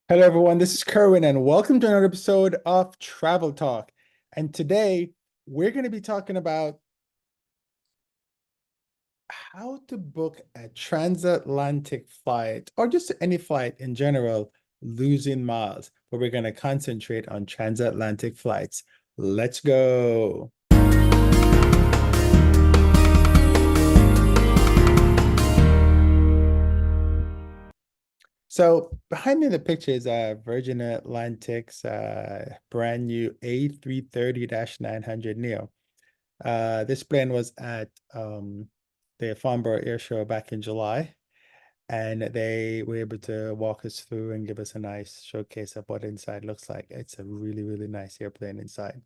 Hello, everyone. This is Kerwin, and welcome to another episode of Travel Talk. And today we're going to be talking about how to book a transatlantic flight or just any flight in general, losing miles. But we're going to concentrate on transatlantic flights. Let's go. So behind me in the picture is Virgin Atlantic's brand new A330-900 Neo. This plane was at the Farnborough Air Show back in July, and they were able to walk us through and give us a nice showcase of what inside looks like. It's a really, really nice airplane inside.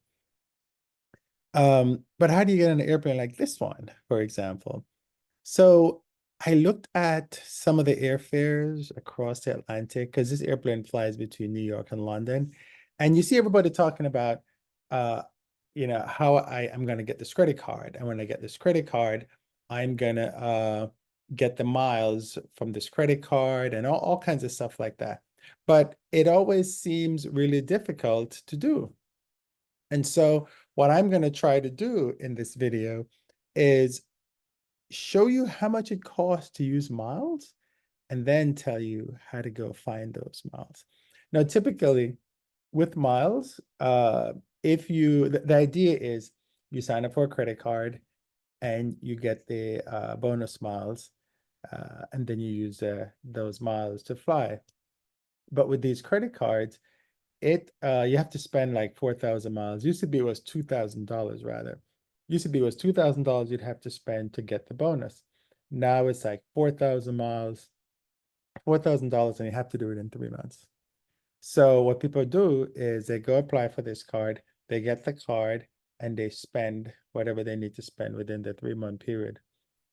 But how do you get an airplane like this one, for example? So I looked at some of the airfares across the Atlantic because this airplane flies between New York and London. And you see everybody talking about uh, how I'm gonna get this credit card. And when I get this credit card, I'm gonna get the miles from this credit card and all kinds of stuff like that. But it always seems really difficult to do. And so what I'm gonna try to do in this video is show you how much it costs to use miles and then tell you how to go find those miles. Now, typically with miles, if you, the idea is you sign up for a credit card and you get the bonus miles, and then you use those miles to fly. But with these credit cards, you have to spend like 4,000 miles. Used to be it was $2,000 rather. Used to be it was $2,000 you'd have to spend to get the bonus. Now it's like 4,000 miles, $4,000, and you have to do it in 3 months. So what people do is they go apply for this card, they get the card, and they spend whatever they need to spend within the 3-month period.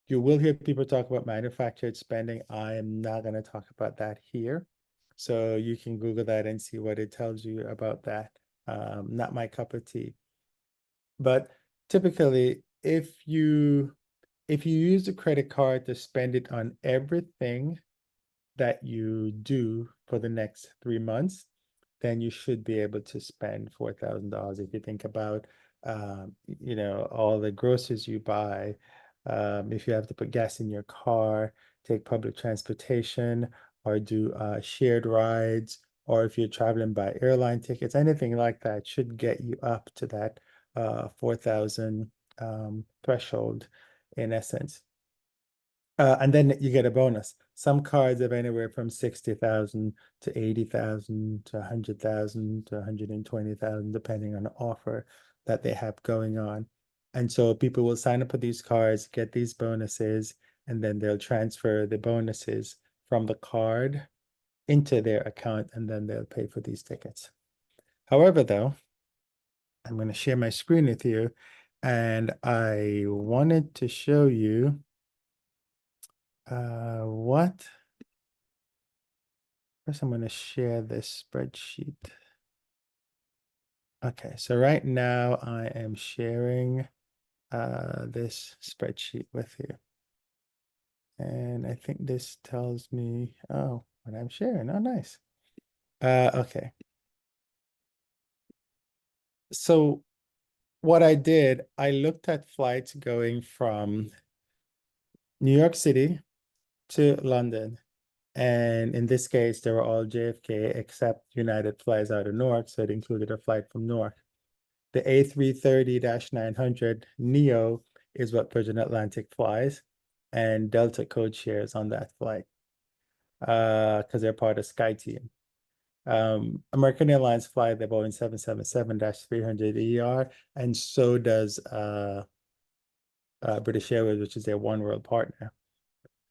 You will hear people talk about manufactured spending. I am not going to talk about that here. So you can Google that and see what it tells you about that. Not my cup of tea. But typically, if you use the credit card to spend it on everything that you do for the next 3 months, then you should be able to spend $4,000 if you think about all the groceries you buy, if you have to put gas in your car, take public transportation, or do shared rides, or if you're traveling by airline tickets, anything like that should get you up to that 4,000 threshold in essence. And then you get a bonus. Some cards have anywhere from 60,000 to 80,000 to 100,000 to 120,000, depending on the offer that they have going on. And so people will sign up for these cards, get these bonuses, and then they'll transfer the bonuses from the card into their account, and then they'll pay for these tickets. However, though, I'm going to share my screen with you, and I wanted to show you what? First, I'm going to share this spreadsheet. Okay, so right now I am sharing this spreadsheet with you. And I think this tells me, oh, what I'm sharing. Oh, nice. Okay. So what I did, I looked at flights going from New York City to London. And in this case, they were all JFK except United flies out of Newark, so it included a flight from Newark. The A330-900 Neo is what Virgin Atlantic flies, and Delta code shares on that flight because they're part of SkyTeam. American Airlines fly the Boeing 777-300ER, and so does British Airways, which is their One World partner.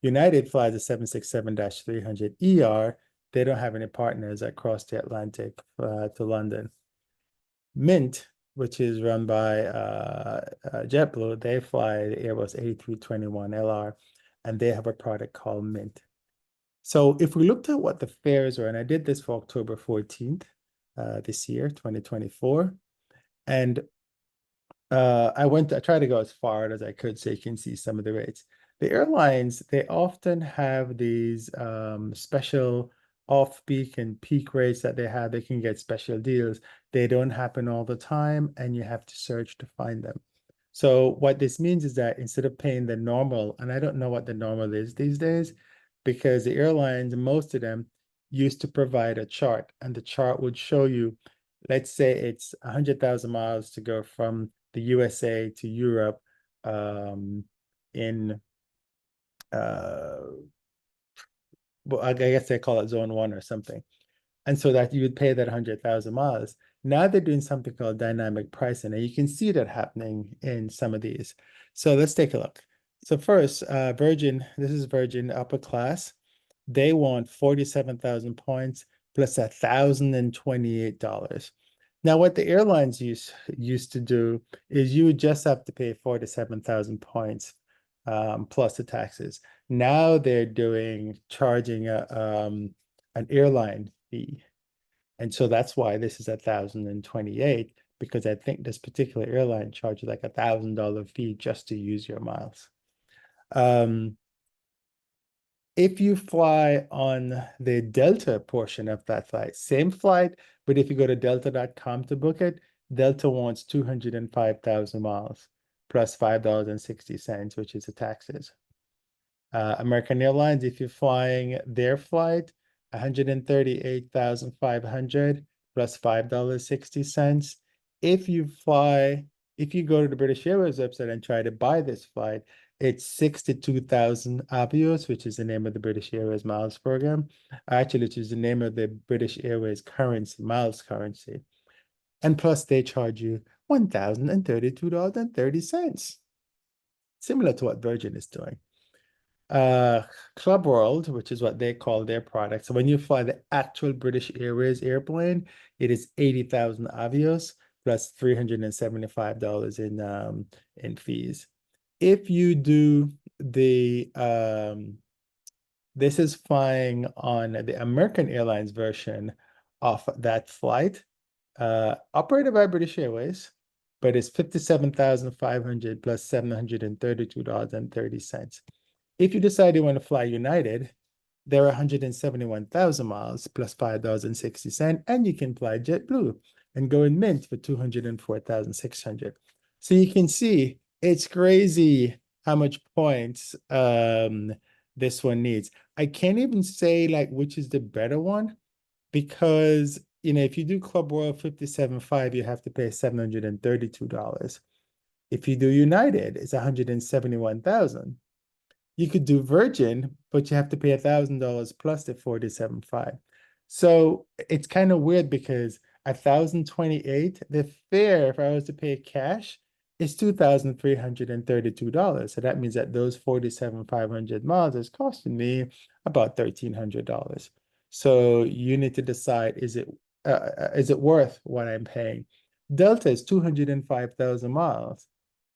United flies the 767-300ER. They don't have any partners that cross the Atlantic to London. Mint, which is run by JetBlue, they fly the Airbus A321LR, and they have a product called Mint. So if we looked at what the fares were, and I did this for October 14th this year, 2024, and I tried to go as far as I could so you can see some of the rates. The airlines, they often have these special off-peak and peak rates that they have. They can get special deals. They don't happen all the time, and you have to search to find them. So what this means is that instead of paying the normal, and I don't know what the normal is these days, because the airlines, most of them, used to provide a chart, and the chart would show you, let's say it's 100,000 miles to go from the USA to Europe in well, I guess they call it zone one or something. And so that you would pay that 100,000 miles. Now they're doing something called dynamic pricing, and you can see that happening in some of these. So let's take a look. So first, Virgin, this is Virgin upper class. They want 47,000 points plus $1,028. Now, what the airlines used to do is you would just have to pay 47,000 points plus the taxes. Now they're charging an airline fee. And so that's why this is 1,028, because I think this particular airline charges like $1,000 fee just to use your miles. If you fly on the Delta portion of that flight, same flight, but if you go to delta.com to book it, Delta wants 205,000 miles plus $5.60, which is the taxes. American Airlines, if you're flying their flight, 138,500 plus $5.60. If you go to the British Airways website and try to buy this flight, it's 62,000 Avios, which is the name of the British Airways miles program. Actually, which is the name of the British Airways currency, miles currency. And plus they charge you $1,032.30, similar to what Virgin is doing. Club World, which is what they call their product. So when you fly the actual British Airways airplane, it is 80,000 Avios plus $375 in fees. If you do the this is flying on the American Airlines version of that flight, operated by British Airways, but it's 57,500 plus $732.30. If you decide you want to fly United, they're 171,000 miles plus $5.60, and you can fly JetBlue and go in Mint for 204,600. So you can see it's crazy how much points this one needs. I can't even say like which is the better one, because if you do Club Royal 57.5, you have to pay $732. If you do United, it's 171,000. You could do Virgin, but you have to pay $1,000 plus the 47.5. So it's kind of weird because 1,028, the fare, if I was to pay cash, is $2,332. So that means that those 47,500 miles is costing me about $1,300. So you need to decide, is it worth what I'm paying? Delta is 205,000 miles,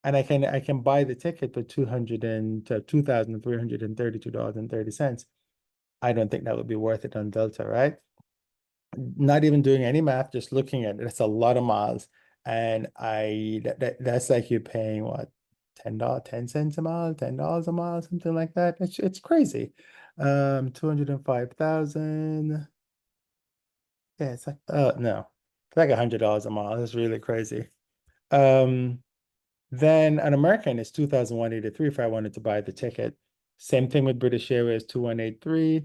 and I can buy the ticket for $2,332.30. I don't think that would be worth it on Delta, right? Not even doing any math, just looking at it, it's a lot of miles. And that's like you're paying what, $10, 10 cents a mile, $10 a mile, something like that. It's crazy. 205,000. Yeah, it's like no, it's like $100 a mile. It's really crazy. Then an American is 2,183 if I wanted to buy the ticket. Same thing with British Airways, 2,183,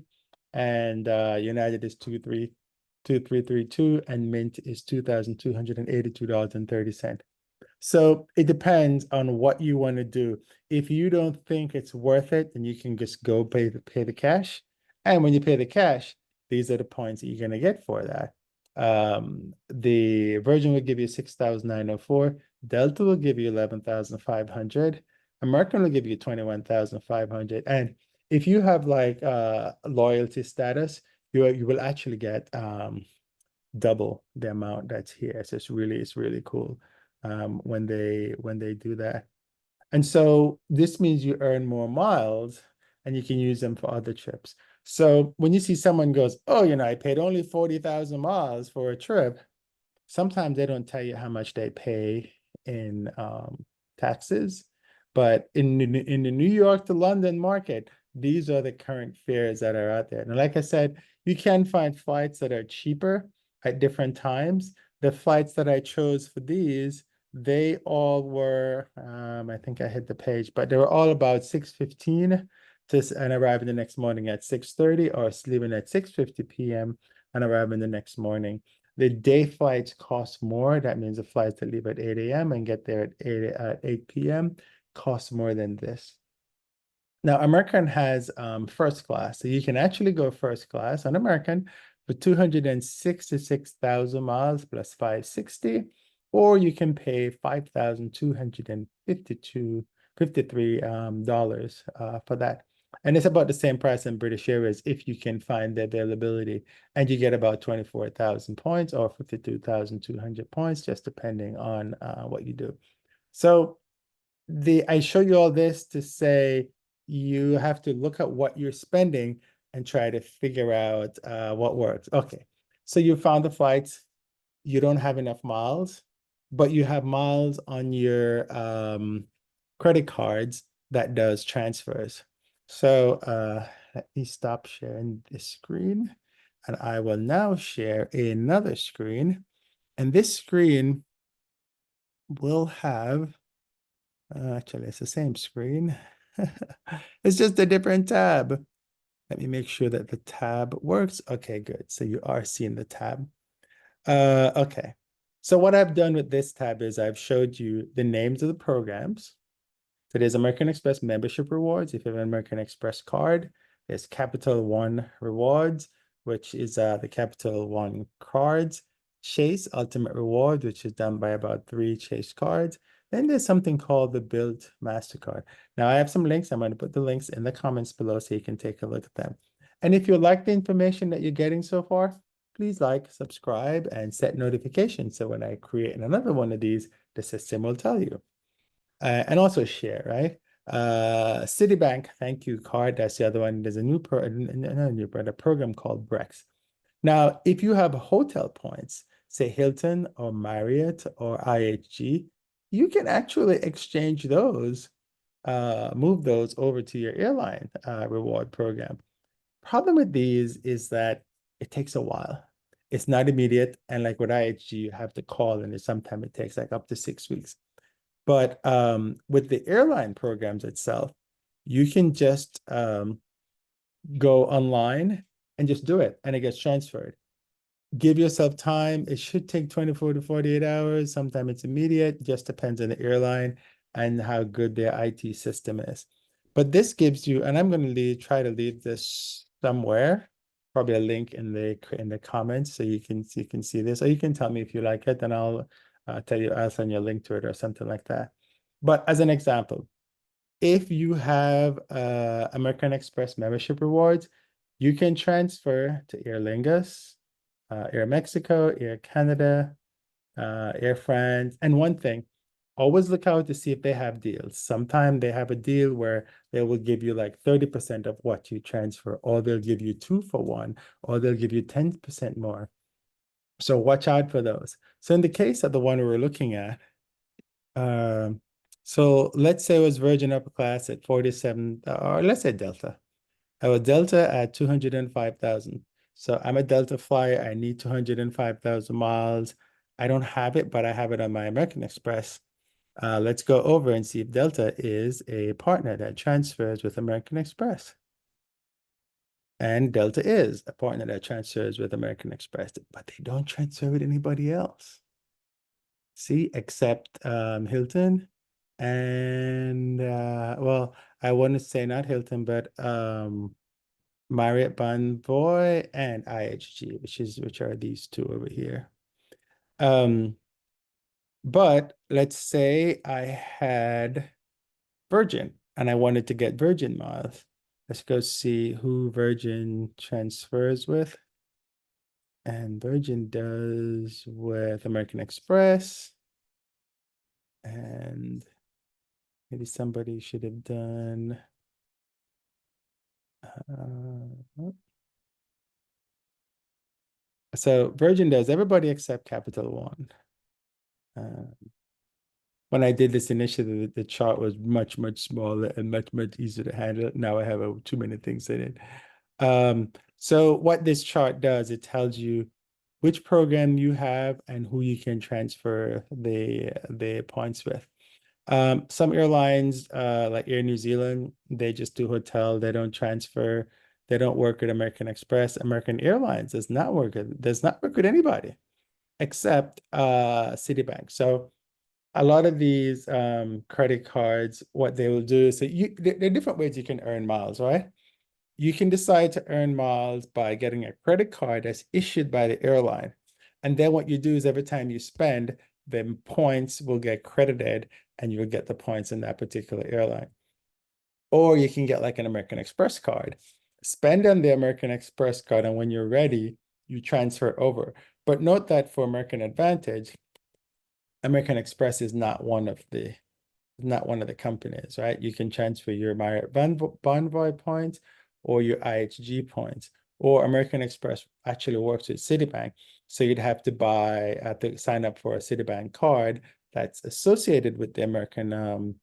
and United is 2,332, and Mint is $2,282.30. So it depends on what you want to do. If you don't think it's worth it, then you can just go pay the cash. And when you pay the cash, these are the points that you're going to get for that. The Virgin will give you 6,904. Delta will give you 11,500. American will give you 21,500. And if you have like loyalty status, you will actually get double the amount that's here. So it's really cool when they do that. And so this means you earn more miles and you can use them for other trips. So when you see someone goes, oh, I paid only 40,000 miles for a trip, sometimes they don't tell you how much they pay in taxes. But in the New York to London market, these are the current fares that are out there. And like I said, You can find flights that are cheaper at different times. The flights that I chose for these, they all were, I think I hit the page, but they were all about 6:15 and arriving the next morning at 6:30, or leaving at 6:50 p.m. and arriving the next morning. The day flights cost more. That means the flights that leave at 8 a.m. and get there at 8 p.m. cost more than this. Now, American has first class. So you can actually go first class on American for 266,000 miles plus 560, or you can pay $5,253 for that. And it's about the same price in British Airways if you can find the availability. And you get about 24,000 points or 52,200 points, just depending on what you do. So I show you all this to say you have to look at what you're spending and try to figure out what works. Okay, so you found the flights, you don't have enough miles, but you have miles on your credit cards that does transfers. So let me stop sharing this screen, and I will now share another screen. And this screen will have actually, it's the same screen. It's just a different tab. Let me make sure that the tab works. Okay, good. So you are seeing the tab. Okay. So what I've done with this tab is I've showed you the names of the programs. So there's American Express membership rewards. If you have an American Express card, there's Capital One rewards, which is the Capital One cards. Chase Ultimate Reward, which is done by about 3 Chase cards. Then there's something called the Build MasterCard. Now I have some links. I'm going to put the links in the comments below so you can take a look at them. And if you like the information that you're getting so far, please like, subscribe, and set notifications. So when I create another one of these, the system will tell you. And also share, right? Citibank thank you card. That's the other one. There's a new a program called Brex. Now, if you have hotel points, say Hilton or Marriott or IHG, you can actually exchange those, move those over to your airline reward program. Problem with these is that it takes a while. It's not immediate. And like with IHG, you have to call, and sometimes it takes like up to 6 weeks. But with the airline programs itself, you can just go online and just do it, and it gets transferred. Give yourself time. It should take 24 to 48 hours. Sometimes it's immediate. Just depends on the airline and how good their IT system is. But this gives you, and I'm going to try to leave this somewhere, probably a link in the comments so you can see this, or you can tell me if you like it, and I'll tell you, I'll send you a link to it or something like that. But as an example, if you have American Express membership rewards, you can transfer to Aer Lingus, Air Mexico, Air Canada, Air France. And one thing, always look out to see if they have deals. Sometimes they have a deal where they will give you like 30% of what you transfer, or they'll give you 2 for 1, or they'll give you 10% more. So watch out for those. So in the case of the one we were looking at, so let's say it was Virgin Upper Class at 47, or let's say Delta. I was Delta at 205,000. So I'm a Delta flyer. I need 205,000 miles. I don't have it, but I have it on my American Express. Let's go over and see if Delta is a partner that transfers with American Express. And Delta is a partner that transfers with American Express, but they don't transfer with anybody else. See, except Hilton and well, I want to say not Hilton, but Marriott Bonvoy and IHG, which are these two over here. But let's say I had Virgin and I wanted to get Virgin miles. Let's go see who Virgin transfers with. And Virgin does with American Express. And maybe somebody should have done so Virgin does everybody except Capital One. When I did this initially, the chart was much smaller and much easier to handle. Now I have too many things in it. So what this chart does, it tells you which program you have and who you can transfer the points with. Some airlines, like Air New Zealand, they just do hotel. They don't transfer. They don't work with American Express. American Airlines does not work with anybody except Citibank. So a lot of these credit cards, what they will do is, there are different ways you can earn miles, right? You can decide to earn miles by getting a credit card that's issued by the airline. And then what you do is every time you spend, then points will get credited and you'll get the points in that particular airline. Or you can get like an American Express card, spend on the American Express card, and when you're ready, you transfer over. But note that for American Advantage, American Express is not one of the companies, right? You can transfer your Marriott Bonvoy points or your IHG points, or American Express actually works with Citibank. So you'd have to sign up for a Citibank card that's associated with the American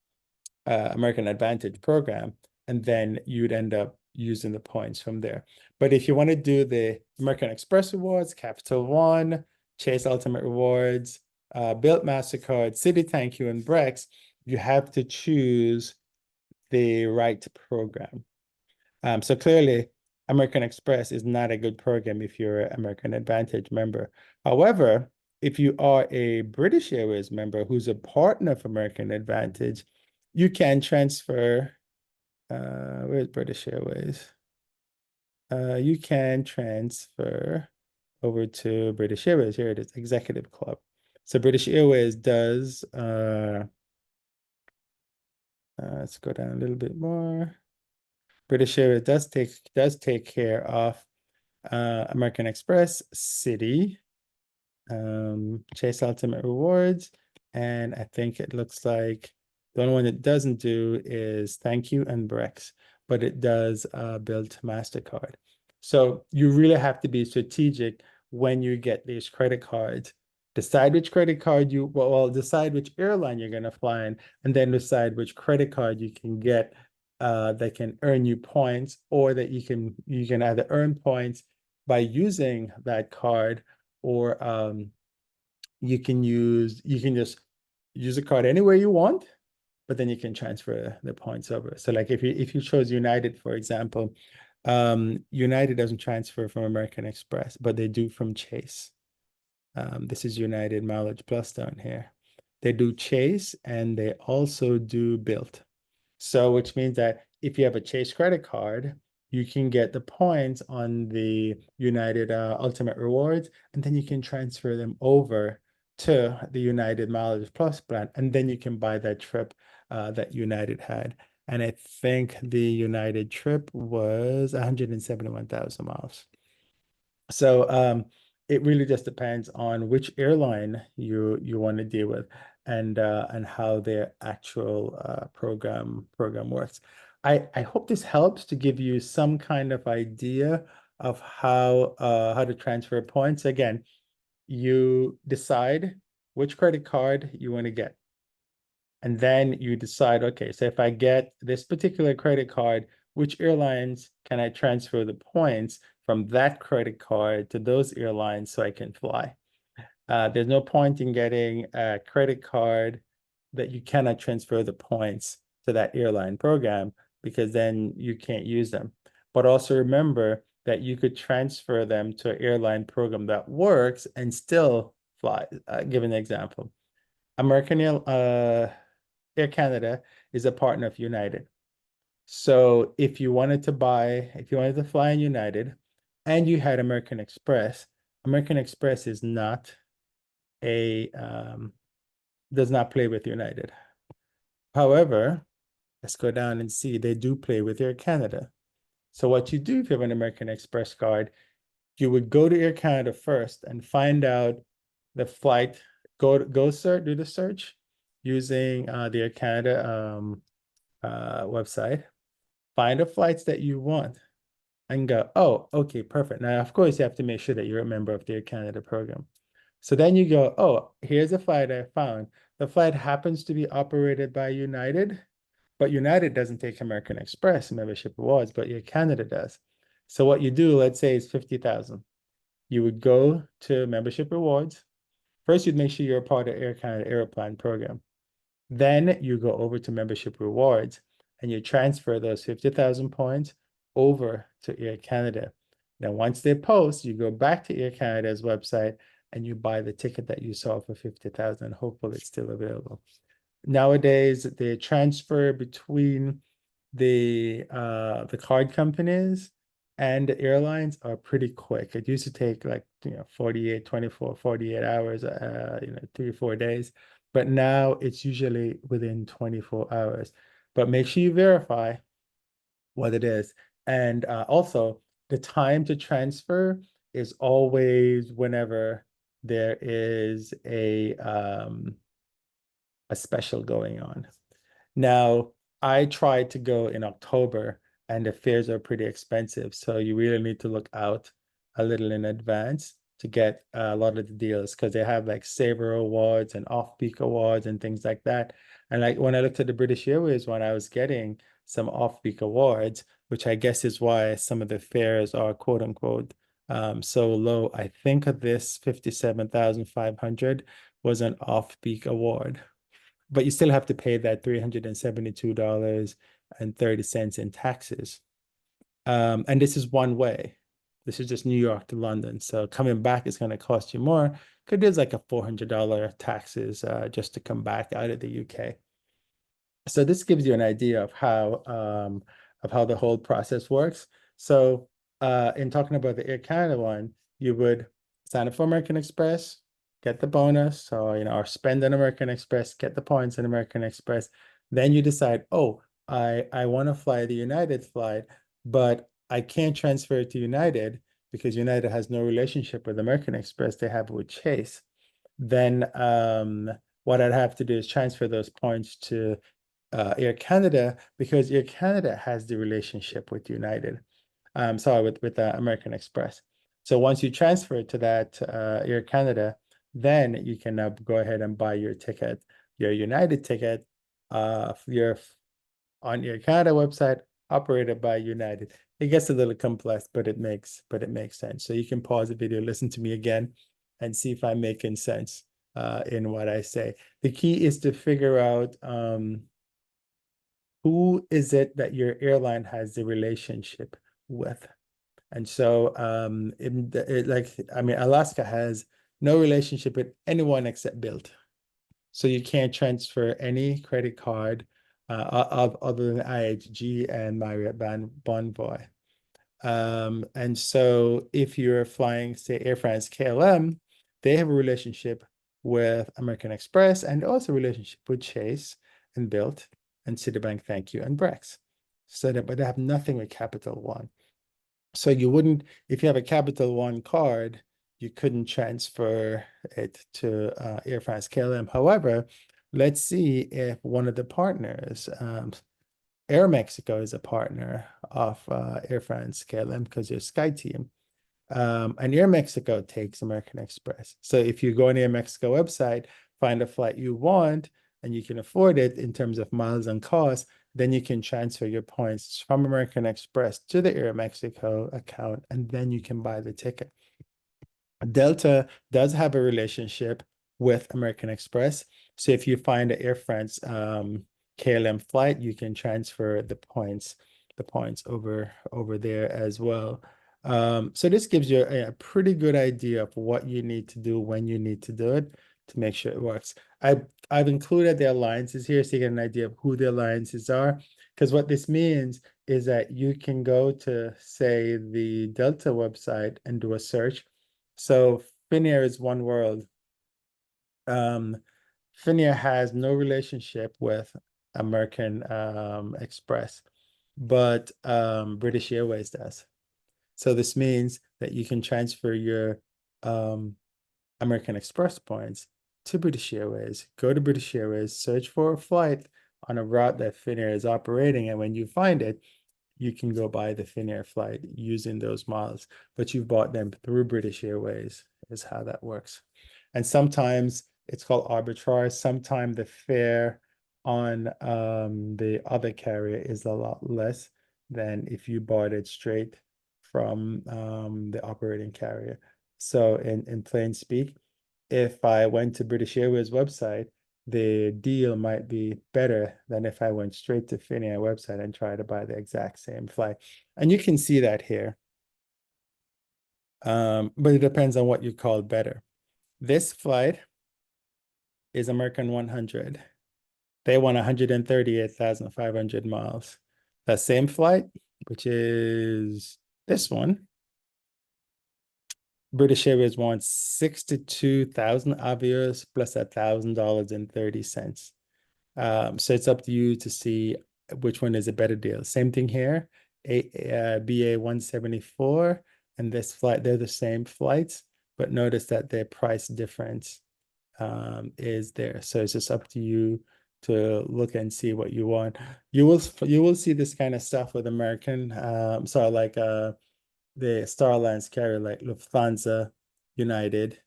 Advantage program, and then you'd end up using the points from there. But if you want to do the American Express rewards, Capital One, Chase Ultimate Rewards, Bilt MasterCard, Citi Thank You, and Brex, you have to choose the right program. So clearly, American Express is not a good program if you're an American Advantage member. However, if you are a British Airways member who's a partner of American Advantage, you can transfer, where's British Airways? You can transfer over to British Airways. Here it is, Executive Club. So British Airways does, let's go down a little bit more. British Airways does take care of American Express, Citi, Chase Ultimate Rewards, and I think it looks like the only one it doesn't do is Thank You and Brex, but it does Bilt MasterCard. So you really have to be strategic when you get these credit cards. Decide which credit card decide which airline you're going to fly in, and then decide which credit card you can get that can earn you points, or that you can either earn points by using that card, or you can just use a card anywhere you want, but then you can transfer the points over. So like if you chose United, for example, United doesn't transfer from American Express, but they do from Chase. This is United Mileage Plus down here. They do Chase and they also do Bilt. So which means that if you have a Chase credit card, you can get the points on the United Ultimate Rewards, and then you can transfer them over to the United Mileage Plus plan, and then you can buy that trip that United had. And I think the United trip was 171,000 miles. So it really just depends on which airline you want to deal with, and how their actual program works. I hope this helps to give you some kind of idea of how to transfer points. Again, you decide which credit card you want to get. And then you decide, okay, so if I get this particular credit card, which airlines can I transfer the points from that credit card to those airlines so I can fly? There's no point in getting a credit card that you cannot transfer the points to that airline program, because then you can't use them. But also remember that you could transfer them to an airline program that works and still fly. Give an example. Air Canada is a partner of United. So if you wanted to fly in United and you had American Express is not does not play with United. However, let's go down and see they do play with Air Canada. So what you do if you have an American Express card, you would go to Air Canada first and find out the flight, do the search using the Air Canada website, find the flights that you want and go, oh, okay, perfect. Now, of course, you have to make sure that you're a member of the Air Canada program. So then you go, oh, here's a flight I found. The flight happens to be operated by United, but United doesn't take American Express membership rewards, but Air Canada does. So what you do, let's say it's 50,000. You would go to membership rewards. First, you'd make sure you're a part of Air Canada Aeroplan program. Then you go over to membership rewards and you transfer those 50,000 points over to Air Canada. Now, once they post, you go back to Air Canada's website and you buy the ticket that you saw for 50,000. Hopefully it's still available. Nowadays, the transfer between the card companies and the airlines are pretty quick. It used to take like 48, 24, 48 hours, 3 or 4 days. But now it's usually within 24 hours. But make sure you verify what it is. And also, the time to transfer is always whenever there is a special going on. Now, I tried to go in October and the fares are pretty expensive. So you really need to look out a little in advance to get a lot of the deals because they have like Saver Awards and off-peak awards and things like that. And like when I looked at the British Airways one, I was getting some off-peak awards, which I guess is why some of the fares are quote unquote so low. I think of this 57,500 was an off-peak award, but you still have to pay that $372.30 in taxes. And this is one way. This is just New York to London. So coming back is going to cost you more because there's like a $400 taxes just to come back out of the UK. So this gives you an idea of how the whole process works. So in talking about the Air Canada one, you would sign up for American Express, get the bonus, so or spend on American Express, get the points on American Express. Then you decide, oh, I want to fly the United flight, but I can't transfer it to United because United has no relationship with American Express. They have it with Chase. Then what I'd have to do is transfer those points to Air Canada because Air Canada has the relationship with United. Sorry, with American Express. So once you transfer it to that Air Canada, then you can now go ahead and buy your ticket, your United ticket, your on Air Canada website operated by United. It gets a little complex, but it makes sense. So you can pause the video, listen to me again, and see if I'm making sense in what I say. The key is to figure out who is it that your airline has the relationship with. And so Alaska has no relationship with anyone except Bilt. So you can't transfer any credit card other than IHG and Marriott Bonvoy. And so if you're flying, say, Air France KLM, they have a relationship with American Express and also a relationship with Chase and Bilt and Citibank, Thank You, and Brex. But they have nothing with Capital One. So you wouldn't, if you have a Capital One card, you couldn't transfer it to Air France KLM. However, let's see if one of the partners, Air Mexico is a partner of Air France KLM because they're SkyTeam. And Air Mexico takes American Express. So if you go on the Air Mexico website, find a flight you want, and you can afford it in terms of miles and cost, then you can transfer your points from American Express to the Air Mexico account, and then you can buy the ticket. Delta does have a relationship with American Express. So if you find an Air France KLM flight, you can transfer the points over there as well. So this gives you a pretty good idea of what you need to do when you need to do it to make sure it works. I've included the alliances here so you get an idea of who the alliances are, because what this means is that you can go to, say, the Delta website and do a search. So Finnair is One World. Finnair has no relationship with American Express, but British Airways does. So this means that you can transfer your American Express points to British Airways, go to British Airways, search for a flight on a route that Finnair is operating, and when you find it, you can go buy the Finnair flight using those miles, but you've bought them through British Airways is how that works. And sometimes it's called arbitrage. Sometimes the fare on the other carrier is a lot less than if you bought it straight from the operating carrier. So in plain speak, if I went to British Airways website, the deal might be better than if I went straight to Finnair website and tried to buy the exact same flight. And you can see that here. But it depends on what you call better. This flight is American 100. They won 138,500 miles. That same flight, which is this one, British Airways wants 62,000 avios plus $1,000.30. So it's up to you to see which one is a better deal. Same thing here, BA 174 and this flight, they're the same flights, but notice that their price difference is there. So it's just up to you to look and see what you want. You will see this kind of stuff with American. So like the Star Alliance carrier like Lufthansa, United,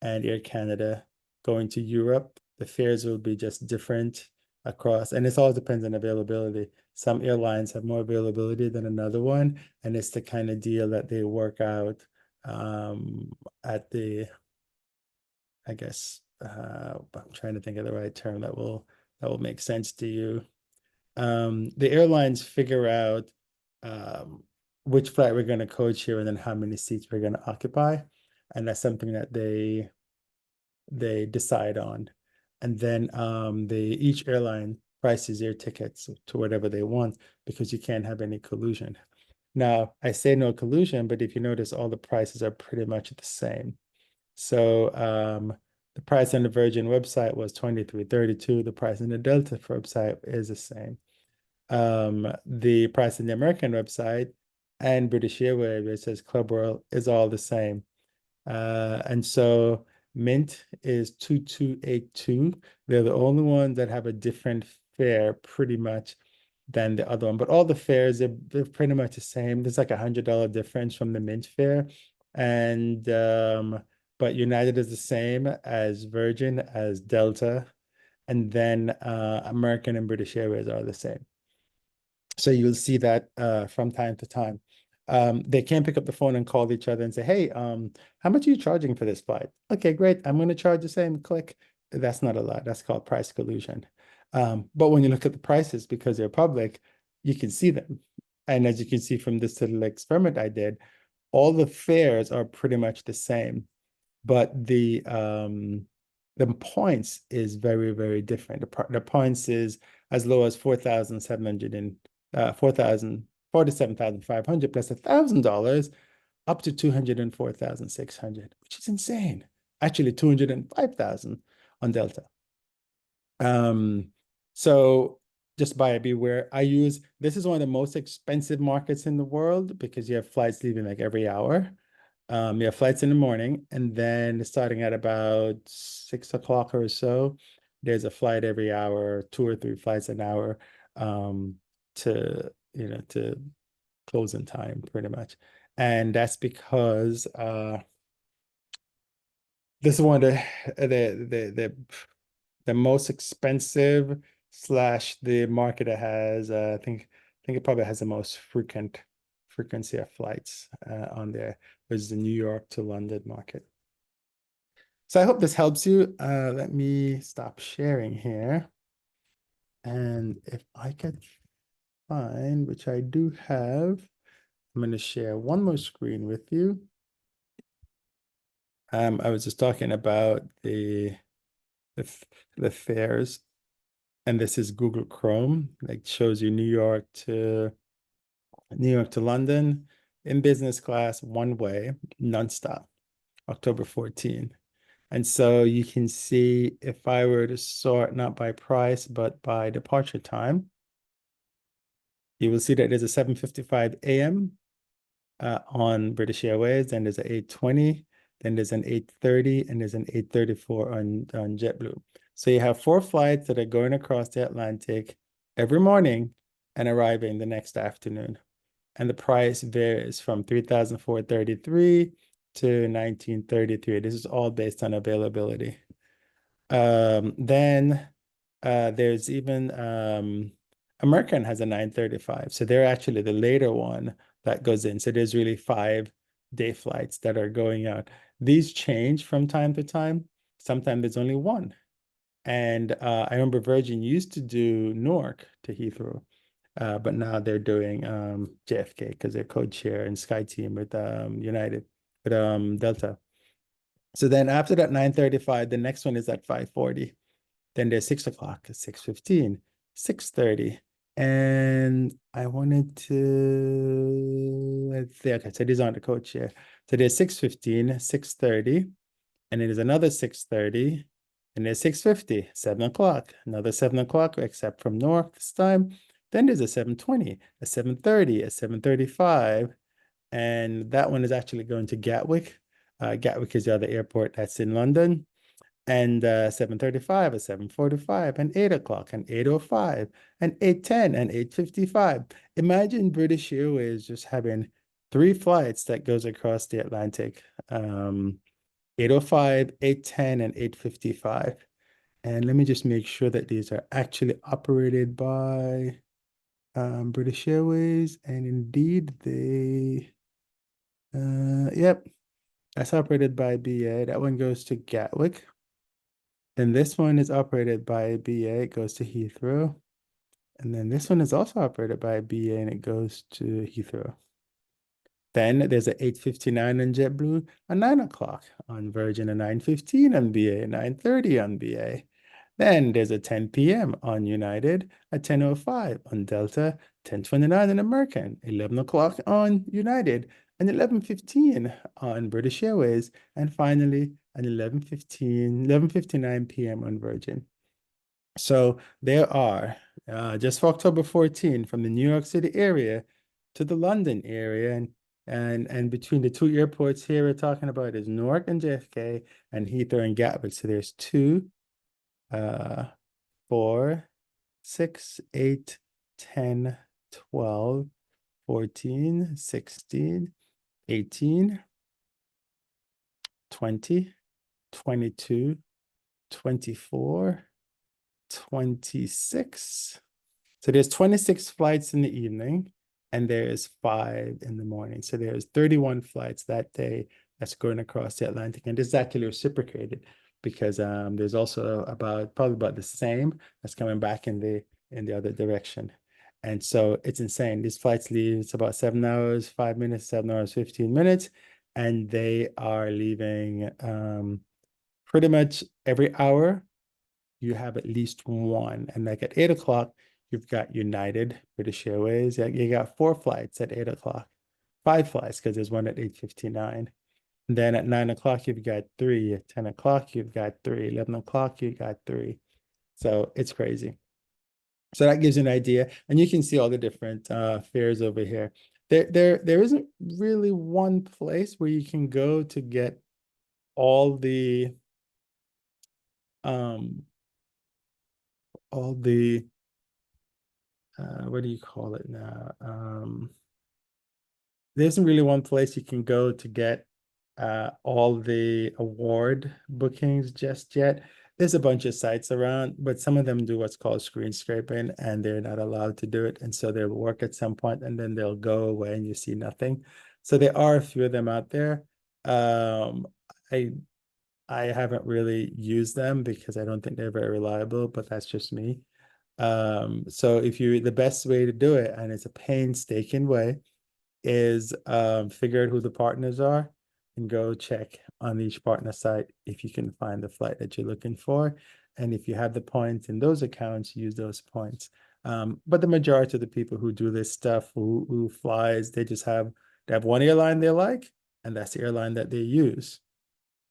and Air Canada going to Europe. The fares will be just different across, and it all depends on availability. Some airlines have more availability than another one, and it's the kind of deal that they work out at the, I guess, I'm trying to think of the right term that will make sense to you. The airlines figure out which flight we're going to coach here and then how many seats we're going to occupy. And that's something that they decide on. And then each airline prices their tickets to whatever they want because you can't have any collusion. Now, I say no collusion, but if you notice, all the prices are pretty much the same. So the price on the Virgin website was $23.32. The price on the Delta website is the same. The price on the American website and British Airways, it says Club World, is all the same. And so Mint is 2282. They're the only ones that have a different fare pretty much than the other one. But all the fares, they're pretty much the same. There's like $100 difference from the Mint fare. And but United is the same as Virgin, as Delta, and then American and British Airways are the same. So you'll see that from time to time. They can pick up the phone and call each other and say, hey, how much are you charging for this flight? Okay, great. I'm going to charge the same. Click. That's not a lot. That's called price collusion. But when you look at the prices, because they're public, you can see them. And as you can see from this little experiment I did, all the fares are pretty much the same, but the points is very, very different. The points is as low as 4,700 and 47,500 plus $1,000 up to 204,600, which is insane. Actually, 205,000 on Delta. So just buyer beware. This is one of the most expensive markets in the world because you have flights leaving like every hour. You have flights in the morning, and then starting at about 6 o'clock or so, there's a flight every hour, 2 or 3 flights an hour, to closing time pretty much. And that's because this is one of the most expensive slash the market that has I think it probably has the most frequency of flights on there, which is the New York to London market. So I hope this helps you. Let me stop sharing here. And if I could find, which I do have, I'm going to share one more screen with you. I was just talking about the fares, and this is Google Chrome. Like shows you New York to London in business class, one way, nonstop, October 14. And so you can see if I were to sort not by price, but by departure time, you will see that there's a 7:55 a.m. On British Airways, then there's an 8:20, then there's an 8:30, and there's an 8:34 on JetBlue. So you have 4 flights that are going across the Atlantic every morning and arriving the next afternoon. And the price varies from 3,433 to 1933. This is all based on availability. Then there's even American has a 935. So they're actually the later one, that goes in. So there's really 5-day flights that are going out. These change from time to time. Sometimes there's only one. And I remember Virgin used to do Newark to Heathrow, but now they're doing JFK because they're code share and SkyTeam with United, with Delta. So then after that 9:35, the next one is at 5:40. Then there's 6 o'clock, 6:15, 6:30. And I wanted to, let's see, okay, so these aren't the code share. So there's 6:15, 6:30, and then there's another 6:30, and there's 6:50, 7 o'clock, another 7 o'clock, except from North this time. Then there's a 7:20, a 7:30, a 7:35, and that one is actually going to Gatwick. Gatwick is the other airport that's in London. And 7:35, a 7:45, and 8 o'clock, and 8:05, and 8:10, and 8:55. Imagine British Airways just having 3 flights that goes across the Atlantic. 8:05, 8:10, and 8:55. And let me just make sure that these are actually operated by British Airways. And indeed, yep, that's operated by BA. That one goes to Gatwick. Then this one is operated by BA. It goes to Heathrow. And then this one is also operated by BA and it goes to Heathrow. Then there's a 8:59 on JetBlue, a 9 o'clock on Virgin, a 9:15 on BA, a 9:30 on BA. Then there's a 10 p.m. on United, a 10:05 on Delta, 10:29 on American, 11 o'clock on United, and 11:15 on British Airways, and finally an 11:59 p.m. on Virgin. So there are, just for October 14, from the New York City area to the London area, and between the 2 airports here we're talking about is Newark and JFK and Heathrow and Gatwick. So there's 2, 4, 6, 8, 10, 12, 14, 16, 18, 20, 22, 24, 26. So there's 26 flights in the evening and there's 5 in the morning. So there's 31 flights that day that's going across the Atlantic. And this is actually reciprocated because there's also probably about the same that's coming back in the other direction. And so it's insane. These flights leave, it's about 7 hours, 5 minutes, 7 hours, 15 minutes. And they are leaving pretty much every hour. You have at least one. And like at 8 o'clock, you've got United, British Airways. You got 4 flights at 8 o'clock, 5 flights because there's one at 8:59. And then at 9 o'clock, you've got 3. At 10 o'clock, you've got 3. 11 o'clock, you got 3. So it's crazy. So that gives you an idea. And you can see all the different fares over here. There isn't really one place where you can go to get all the what do you call it now? There isn't really one place you can go to get all the award bookings just yet. There's a bunch of sites around, but some of them do what's called screen scraping and they're not allowed to do it. And so they'll work at some point and then they'll go away and you see nothing. So there are a few of them out there. I haven't really used them because I don't think they're very reliable, but that's just me. So the best way to do it, and it's a painstaking way, is figure out who the partners are and go check on each partner site if you can find the flight that you're looking for. And if you have the points in those accounts, use those points. But the majority of the people who do this stuff, who flies, they have one airline they like, and that's the airline that they use.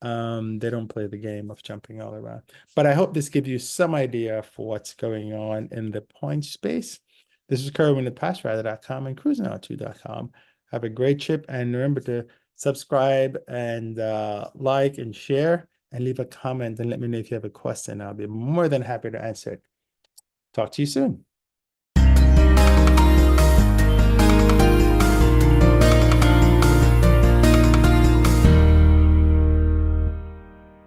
They don't play the game of jumping all around. But I hope this gives you some idea for what's going on in the point space. This is Kerwin at PassRider.com and CruiseNow2.com. Have a great trip and remember to subscribe and like and share and leave a comment and let me know if you have a question. I'll be more than happy to answer it. Talk to you soon.